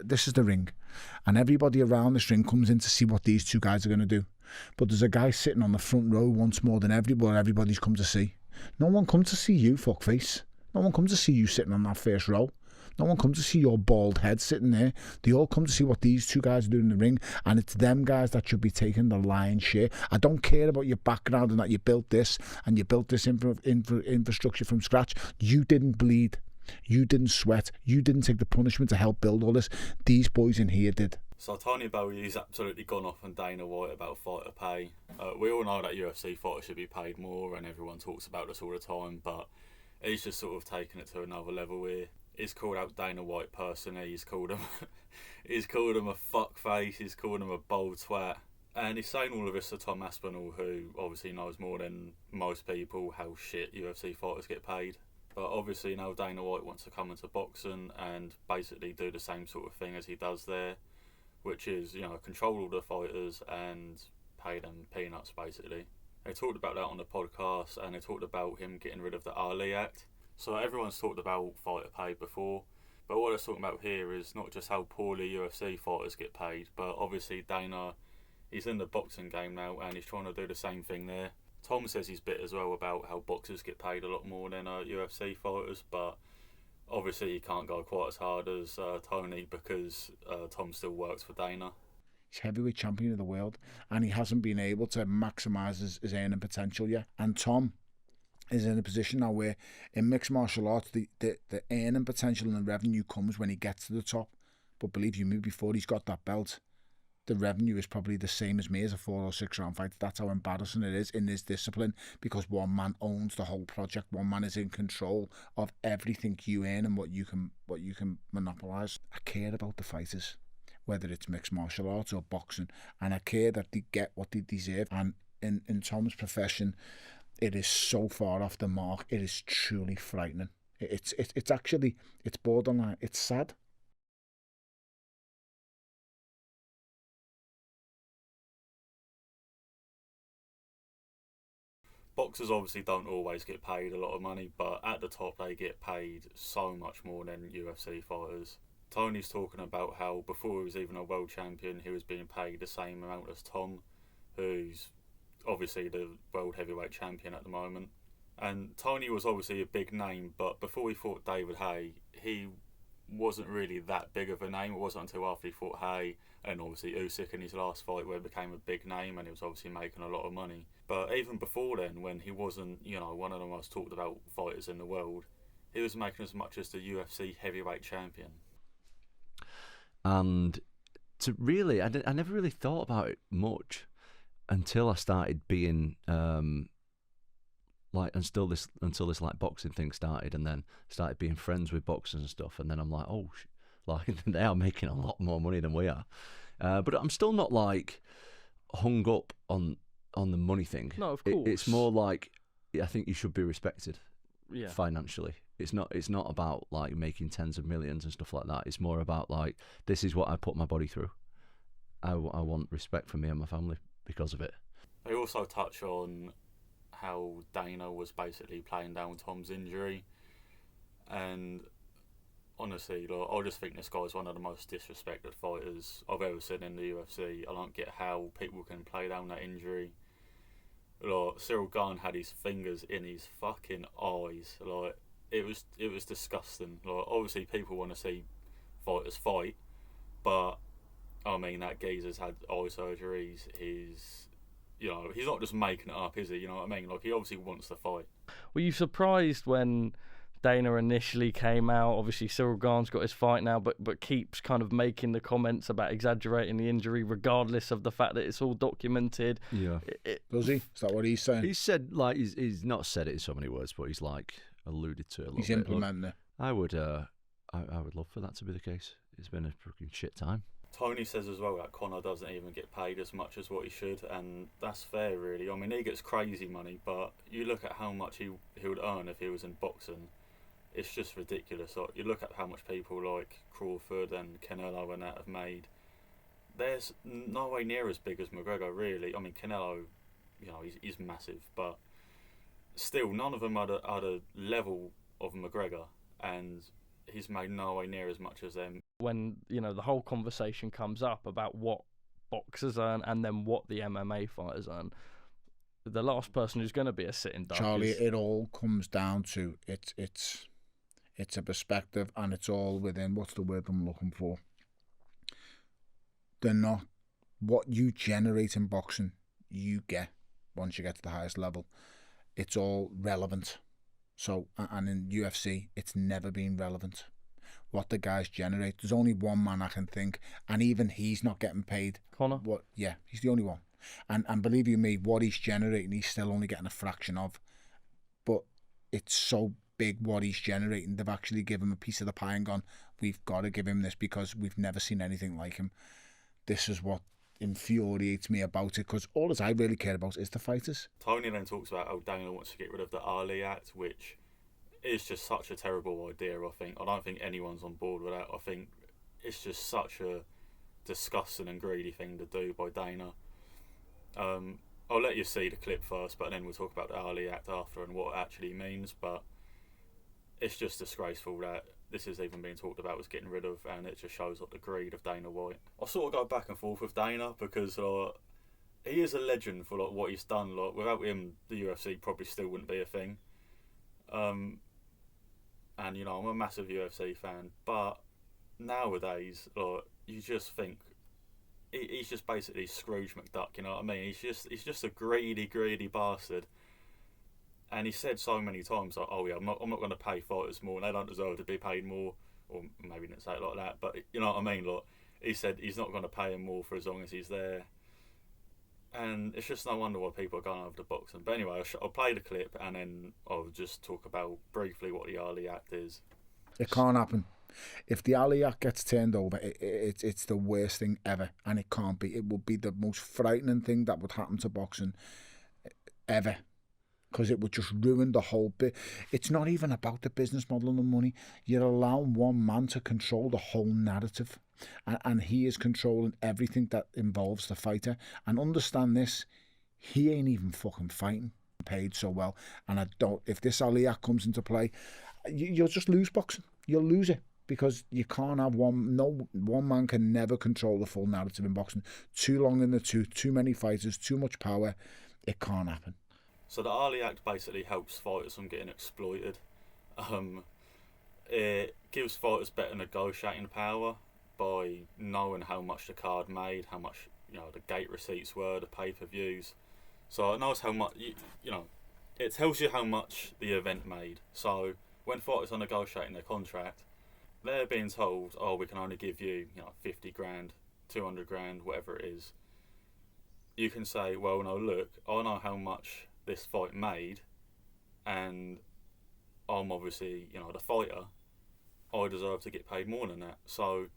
This is the ring, and everybody around this ring comes in to see what these two guys are going to do. But there's a guy sitting on the front row once more than everybody's come to see. No one comes to see you, fuckface. No one comes to see you sitting on that first row. No one comes to see your bald head sitting there. They all come to see what these two guys are doing in the ring, and it's them guys that should be taking the lion's share. I don't care about your background and that you built this and you built this infrastructure from scratch. You didn't bleed. You didn't sweat. You didn't take the punishment to help build all this. These boys in here did. So Tony Bellew's absolutely gone off on Dana White about fighter pay. We all know that UFC fighters should be paid more, and everyone talks about this all the time, but he's just sort of taken it to another level here. He's called out Dana White personally. He's called him a fuckface. He's called him a bold twat. And he's saying all of this to Tom Aspinall, who obviously knows more than most people how shit UFC fighters get paid. But obviously now Dana White wants to come into boxing and basically do the same sort of thing as he does there, which is, control all the fighters and pay them peanuts, basically. They talked about that on the podcast, and they talked about him getting rid of the Ali Act. So everyone's talked about fighter pay before, but what they're talking about here is not just how poorly UFC fighters get paid, but obviously Dana, he's in the boxing game now, and he's trying to do the same thing there. Tom says he's bit as well about how boxers get paid a lot more than UFC fighters, but obviously he can't go quite as hard as Tony because Tom still works for Dana. He's heavyweight champion of the world, and he hasn't been able to maximise his earning potential yet. And Tom is in a position now where in mixed martial arts the earning potential and the revenue comes when he gets to the top. But believe you me, before he's got that belt, the revenue is probably the same as me as a 4 or 6 round fight. That's how embarrassing it is in this discipline, because one man owns the whole project. One man is in control of everything you earn and what you can monopolise. I care about the fighters, whether it's mixed martial arts or boxing, and I care that they get what they deserve. And in Tom's profession, it is so far off the mark. It is truly frightening. It's borderline. It's sad. Boxers obviously don't always get paid a lot of money, but at the top they get paid so much more than UFC fighters. Tony's talking about how before he was even a world champion, he was being paid the same amount as Tom, who's obviously the world heavyweight champion at the moment. And Tony was obviously a big name, but before he fought David Haye, he wasn't really that big of a name. It wasn't until after he fought Haye and obviously Usyk in his last fight where he became a big name, and he was obviously making a lot of money. But even before then, when he wasn't, one of the most talked about fighters in the world, he was making as much as the UFC heavyweight champion. And I never really thought about it much until I started being until this like boxing thing started, and then started being friends with boxers and stuff, and then I'm like, they are making a lot more money than we are. But I'm still not like hung up on the money thing. No, of course. It's more like, I think you should be respected, yeah, financially. It's not about like making tens of millions and stuff like that. It's more about like, this is what I put my body through. I want respect from me and my family because of it. They also touch on how Dana was basically playing down Tom's injury, and honestly, I just think this guy's one of the most disrespected fighters I've ever seen in the UFC. I don't get how people can play down that injury. Cyril Gane had his fingers in his fucking eyes. It was disgusting. Obviously people want to see fighters fight, but I mean, that geezer's had eye surgeries. He's not just making it up, is he? You know what I mean? He obviously wants to fight. Were you surprised when Dana initially came out? Obviously Cyril Gane's got his fight now, but keeps kind of making the comments about exaggerating the injury regardless of the fact that it's all documented. Yeah. Does he? Is that what he's saying? He said, he's not said it in so many words, but he's alluded to it a little bit. He's implementing it. I would love for that to be the case. It's been a freaking shit time. Tony says as well that Conor doesn't even get paid as much as what he should, and that's fair, really. I mean, he gets crazy money, but you look at how much he would earn if he was in boxing, it's just ridiculous. You look at how much people like Crawford and Canelo and that have made. There's no way near as big as McGregor, really. I mean, Canelo, he's massive, but still, none of them are the level of McGregor, and he's made no way near as much as them. when, you know, the whole conversation comes up about what boxers earn and then what the MMA fighters earn, the last person who's going to be a sitting duck Charlie, is... it all comes down to it's a perspective, and it's all within, what's the word I'm looking for? They're not, what you generate in boxing, you get once you get to the highest level. It's all relevant. So, and in UFC, it's never been relevant. What the guys generate, there's only one man I can think, and even he's not getting paid. Conor? What? Yeah, he's the only one. And believe you me, what he's generating, he's still only getting a fraction of. But it's so big what he's generating. They've actually given him a piece of the pie and gone, we've got to give him this because we've never seen anything like him. This is what infuriates me about it, because all that I really care about is the fighters. Tony then talks about how Dana wants to get rid of the Ali Act, which is just such a terrible idea. I don't think anyone's on board with that. I think it's just such a disgusting and greedy thing to do by Dana. I'll let you see the clip first, but then we'll talk about the Ali Act after and what it actually means. But it's just disgraceful that this is even being talked about as getting rid of, and it just shows the greed of Dana White. I sort of go back and forth with Dana because he is a legend for what he's done. Without him, the UFC probably still wouldn't be a thing. And you know, I'm a massive UFC fan, but nowadays, you just think he's just basically Scrooge McDuck. You know what I mean? He's just a greedy bastard. And he said so many times, like, "Oh yeah, I'm not going to pay fighters more. They don't deserve to be paid more." Or maybe he didn't say it like that, but you know what I mean. He said he's not going to pay him more for as long as he's there. And it's just no wonder why people are going over to boxing. But anyway, I'll play the clip and then I'll just talk about briefly what the Ali Act is. It can't happen. If the Ali Act gets turned over, it's the worst thing ever, and it can't be. It would be the most frightening thing that would happen to boxing ever, because it would just ruin the whole bit. It's not even about the business model and the money. You're allowing one man to control the whole narrative, and he is controlling everything that involves the fighter. And understand this, he ain't even fucking fighting, paid so well. And I don't, if this Ali Act comes into play, you'll just lose boxing. You'll lose it, because you can't have one man can never control the full narrative in boxing. Too long in the tooth, too many fighters, too much power. It can't happen. So the Ali Act basically helps fighters from getting exploited. It gives fighters better negotiating power by knowing how much the card made, how much the gate receipts were, the pay-per-views. So it knows how much it tells you how much the event made. So when fighters are negotiating their contract, they're being told, "Oh, we can only give you 50 grand, 200 grand, whatever it is." You can say, "Well, no, look, I know how much this fight made, and I'm obviously the fighter. I deserve to get paid more than that." So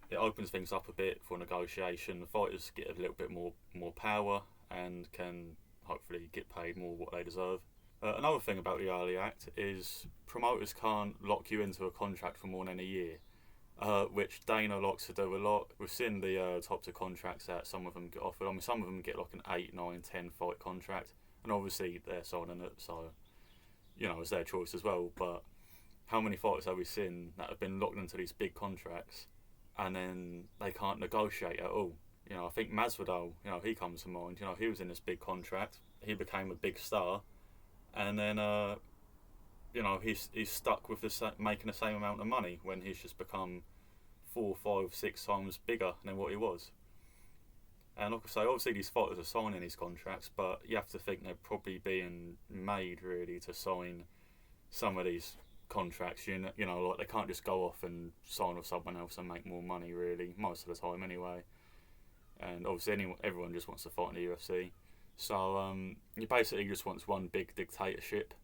it opens things up a bit for negotiation. The fighters get a little bit more power and can hopefully get paid more what they deserve. Another thing about the Ali Act is promoters can't lock you into a contract for more than a year, which Dana likes to do a lot. We've seen the types of contracts that some of them get offered. I mean, some of them get like an 8, 9, 10 fight contract, and obviously they're signing it, so it's their choice as well. But how many fighters have we seen that have been locked into these big contracts and then they can't negotiate at all? I think Masvidal, he comes to mind. He was in this big contract. He became a big star. And then, he's stuck with making the same amount of money when he's just become 4, 5, 6 times bigger than what he was. And like I say, obviously these fighters are signing these contracts, but you have to think they're probably being made really to sign some of these contracts. Like they can't just go off and sign with someone else and make more money really, most of the time anyway. And obviously everyone just wants to fight in the UFC. So he basically just wants one big dictatorship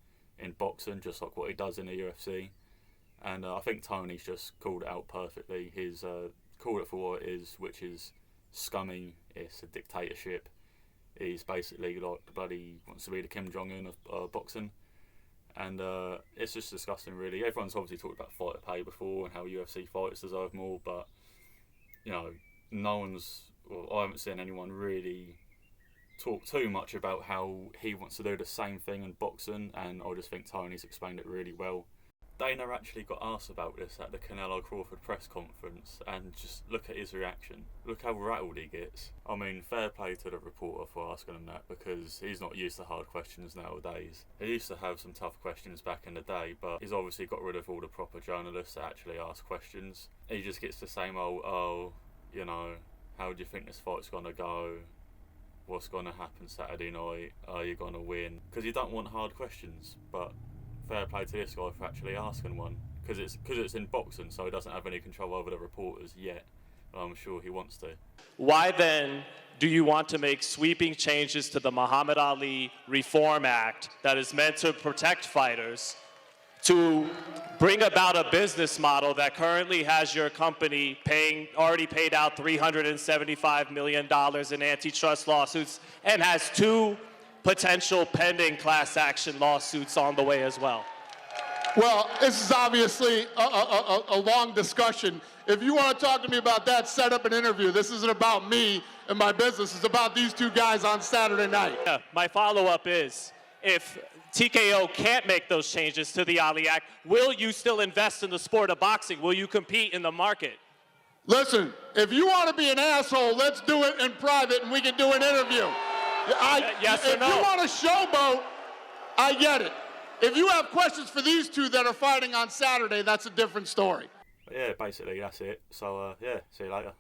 in boxing, just like what he does in the UFC. And I think Tony's just called it out perfectly. He's called it for what it is, which is scummy. It's a dictatorship. He's basically like the bloody wants to be the Kim Jong-un of boxing. And it's just disgusting, really. Everyone's obviously talked about fighter pay before and how UFC fighters deserve more, but no one's. Well, I haven't seen anyone really talk too much about how he wants to do the same thing in boxing, and I just think Tony's explained it really well. Dana actually got asked about this at the Canelo Crawford press conference, and just look at his reaction. Look how rattled he gets. I mean, fair play to the reporter for asking him that, because he's not used to hard questions nowadays. He used to have some tough questions back in the day, but he's obviously got rid of all the proper journalists that actually ask questions. He just gets the same old, oh, you know, how do you think this fight's going to go? What's going to happen Saturday night? Are you going to win? Because you don't want hard questions, but fair play to this guy for actually asking one, because it's in boxing, so he doesn't have any control over the reporters yet. But I'm sure he wants to. Why then do you want to make sweeping changes to the Muhammad Ali Reform Act that is meant to protect fighters, to bring about a business model that currently has your company already paid out $375 million in antitrust lawsuits and has 2 potential pending class action lawsuits on the way as well? Well, this is obviously a long discussion. If you want to talk to me about that, set up an interview. This isn't about me and my business. It's about these 2 guys on Saturday night. Yeah, my follow-up is, if TKO can't make those changes to the Ali Act, will you still invest in the sport of boxing? Will you compete in the market? Listen, if you want to be an asshole, let's do it in private and we can do an interview. Yes or no? If you want to showboat, I get it. If you have questions for these 2 that are fighting on Saturday, that's a different story. But yeah, basically that's it. So yeah, see you later.